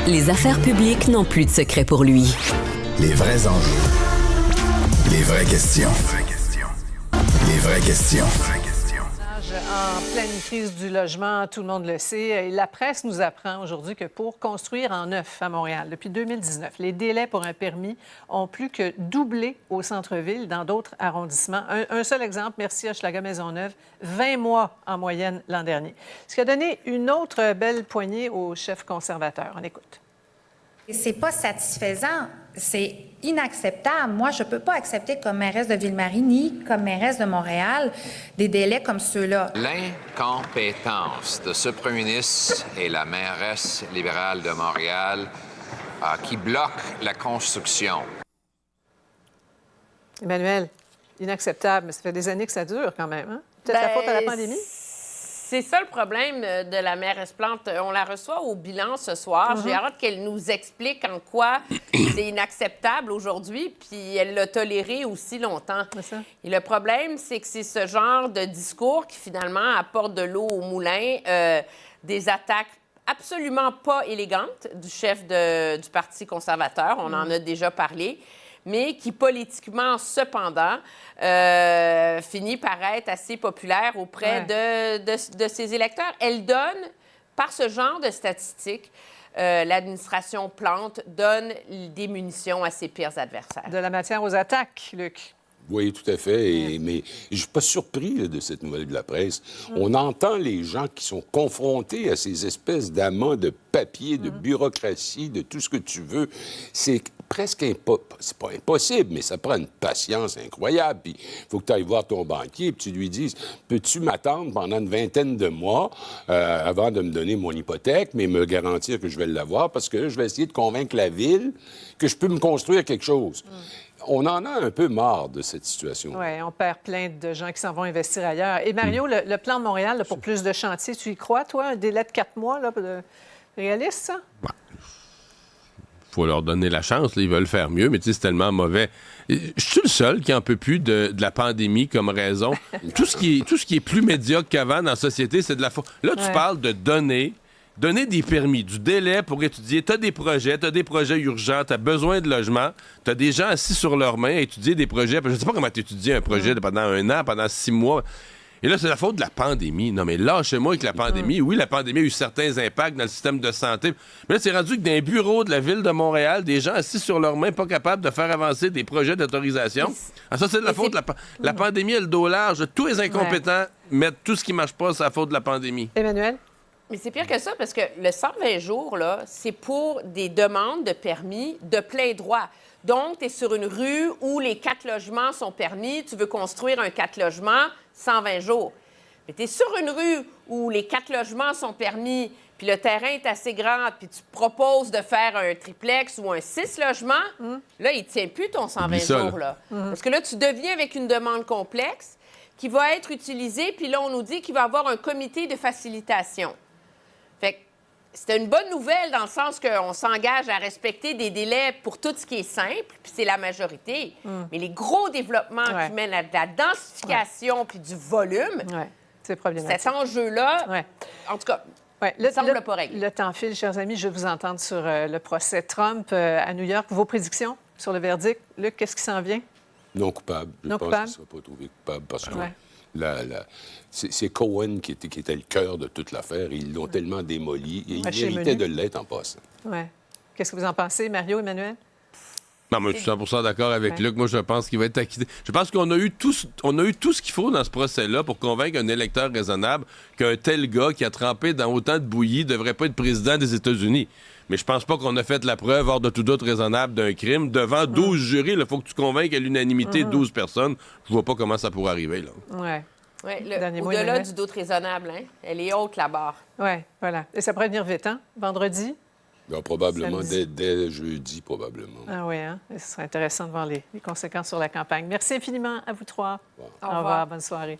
Les affaires publiques n'ont plus de secret pour lui. Les vrais enjeux. Les vraies questions. Les vraies questions. En pleine crise du logement, tout le monde le sait. Et la presse nous apprend aujourd'hui que pour construire en neuf à Montréal, depuis 2019, les délais pour un permis ont plus que doublé au centre-ville, dans d'autres arrondissements. Un seul exemple, merci Hochelaga Maisonneuve, 20 mois en moyenne l'an dernier. Ce qui a donné une autre belle poignée au chef conservateur. On écoute. C'est pas satisfaisant, c'est inacceptable. Moi, je peux pas accepter comme mairesse de Ville-Marie ni comme mairesse de Montréal des délais comme ceux-là. L'incompétence de ce premier ministre et la mairesse libérale de Montréal qui bloque la construction. Emmanuel, inacceptable, mais ça fait des années que ça dure quand même. Hein? Peut-être la faute à la pandémie? C'est ça le problème de la mairesse Plante. On la reçoit au bilan ce soir. J'ai hâte qu'elle nous explique en quoi c'est inacceptable aujourd'hui, puis elle l'a toléré aussi longtemps. Et le problème, c'est que c'est ce genre de discours qui, finalement, apporte de l'eau au moulin, des attaques absolument pas élégantes du chef du Parti conservateur. On en a déjà parlé, mais qui, politiquement, cependant, finit par être assez populaire auprès de ses électeurs. Elle donne, par ce genre de statistiques, l'administration Plante donne des munitions à ses pires adversaires. De la matière aux attaques, Luc. Oui, tout à fait. Mais je ne suis pas surpris de cette nouvelle de la presse. On entend les gens qui sont confrontés à ces espèces d'amants de papier, de bureaucratie, de tout ce que tu veux. C'est presque c'est pas impossible, mais ça prend une patience incroyable. Puis il faut que tu ailles voir ton banquier et tu lui dises, peux-tu m'attendre pendant une vingtaine de mois avant de me donner mon hypothèque, mais me garantir que je vais l'avoir parce que je vais essayer de convaincre la Ville que je peux me construire quelque chose. On en a un peu marre de cette situation. Oui, on perd plein de gens qui s'en vont investir ailleurs. Et Mario, le plan de Montréal là, pour plus de chantiers, tu y crois, toi? Un délai de 4 mois, là, réaliste, ça? Il faut leur donner la chance. Là, ils veulent faire mieux, mais tu sais, c'est tellement mauvais. Je suis le seul qui en peut plus de la pandémie comme raison. Tout ce qui est plus médiocre qu'avant dans la société, c'est de la faute. Là, tu parles de donner des permis, du délai pour étudier. Tu as des projets urgents, tu as besoin de logement, tu as des gens assis sur leurs mains à étudier des projets. Je ne sais pas comment tu étudies un projet pendant 1 an, pendant 6 mois. Et là, c'est la faute de la pandémie. Non, mais lâchez-moi avec la pandémie. Oui, la pandémie a eu certains impacts dans le système de santé. Mais là, c'est rendu que dans les bureaux de la Ville de Montréal, des gens assis sur leurs mains, pas capables de faire avancer des projets d'autorisation. Ah, ça, c'est de la faute de la pandémie et le dos large. Tous les incompétents mettent tout ce qui ne marche pas, c'est la faute de la pandémie. Emmanuel? Mais c'est pire que ça, parce que le 120 jours, là, c'est pour des demandes de permis de plein droit. Donc, tu es sur une rue où les 4 logements sont permis, tu veux construire un 4 logements, 120 jours. Mais tu es sur une rue où les 4 logements sont permis, puis le terrain est assez grand, puis tu proposes de faire un triplex ou un 6 logements, là, il ne tient plus ton 120 jours. Là. Parce que là, tu deviens avec une demande complexe qui va être utilisée, puis là, on nous dit qu'il va y avoir un comité de facilitation. Fait que c'est une bonne nouvelle dans le sens qu'on s'engage à respecter des délais pour tout ce qui est simple, puis c'est la majorité. Mais les gros développements qui mènent à de la densification puis du volume, c'est problématique. Cet enjeu-là, en tout cas, ne semble pas réglé. Le temps file, chers amis. Je veux vous entendre sur le procès Trump à New York. Vos prédictions sur le verdict. Luc, qu'est-ce qui s'en vient? Non coupable. Je pense qu'il ne sera pas trouvé coupable parce que... C'est Cohen qui était le cœur de toute l'affaire. Ils l'ont tellement démoli. Et il méritait de l'être en passant. Ouais. Qu'est-ce que vous en pensez, Mario, Emmanuel? Non, mais je suis 100 d'accord avec Luc. Moi, je pense qu'il va être acquitté. Je pense qu'on a eu tout ce qu'il faut dans ce procès-là pour convaincre un électeur raisonnable qu'un tel gars qui a trempé dans autant de bouillie ne devrait pas être président des États-Unis. Mais je pense pas qu'on a fait la preuve hors de tout doute raisonnable d'un crime. Devant 12 jurys, il faut que tu convainques à l'unanimité 12 personnes. Je vois pas comment ça pourrait arriver, là. Ouais. Oui, au-delà du doute raisonnable, hein? Elle est haute, la barre. Oui, voilà. Et ça pourrait venir vite, hein? Vendredi? Bien, probablement, dès jeudi, probablement. Ah oui, hein? Et ce serait intéressant de voir les conséquences sur la campagne. Merci infiniment à vous 3. Bon. Au revoir. Bonne soirée.